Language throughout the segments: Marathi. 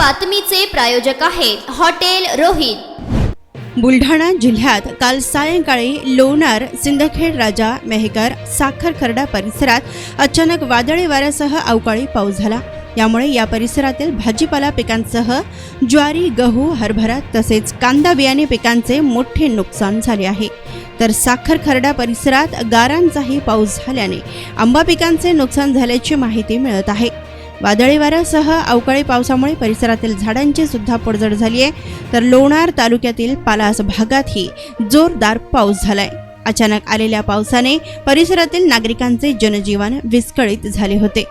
बातमीचे प्रायोजक आहेत हॉटेल रोहित। बुलढाणा जिल्ह्यात काल सायंकाळी लोणार, सिंदखेड राजा, मेहकर, साखर खर्डा परिसरात अचानक वादळी वाऱ्यासह अवकाळी पाऊस झाला। यामुळे या परिसरातील भाजीपाला पिकांसह ज्वारी, गहू, हरभरा तसेच कांदा बियाणे पिकांचे मोठे नुकसान झाले आहे। तर साखर खर्डा परिसरात गारांचाही पाऊस झाल्याने आंबा पिकांचे नुकसान झाल्याची माहिती मिळत आहे। वादळी वाऱ्यासह अवकाळी पावसामुळे परिसरातील झाडांची सुद्धा पडझड झाली आहे। तर लोणार तालुक्यातील पालास भागातही जोरदार पाऊस झालाय। अचानक आलेल्या पावसाने परिसरातील नागरिकांचे जनजीवन विस्कळीत झाले होते।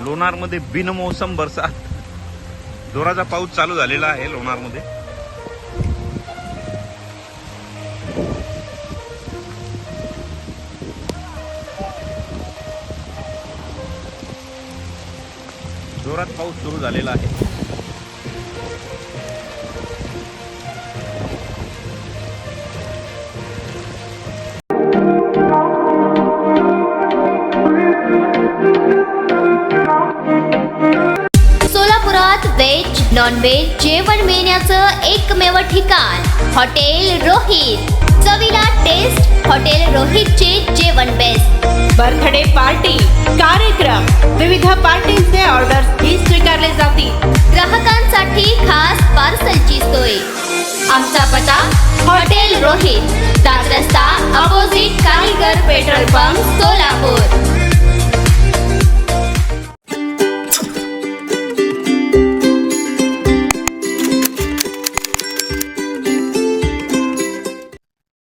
लोणारमध्ये बिनमौसम बरसात, जोराचा पाऊस चालू झालेला आहे लोणारमध्ये। जोरात पाऊस सुरू झालेला आहे। सोलापुरात व्हेज, नॉन व्हेज जेवण मिळण्याचं एकमेव ठिकाण हॉटेल रोहित। चवीला टेस्ट, हॉटेल रोहितचे जेवण बेस्ट। बर्थडे पार्टी, कार्यक्रम, विविध पार्टींचे ऑर्डर्स ही स्वीकारले जातील। ग्राहकांसाठी खास पार्सलची सोय। आमचा पत्ता हॉटेल रोहित, दादर रस्ता, अपोजिट कारीगर पेट्रोल पंप, सोलापूर।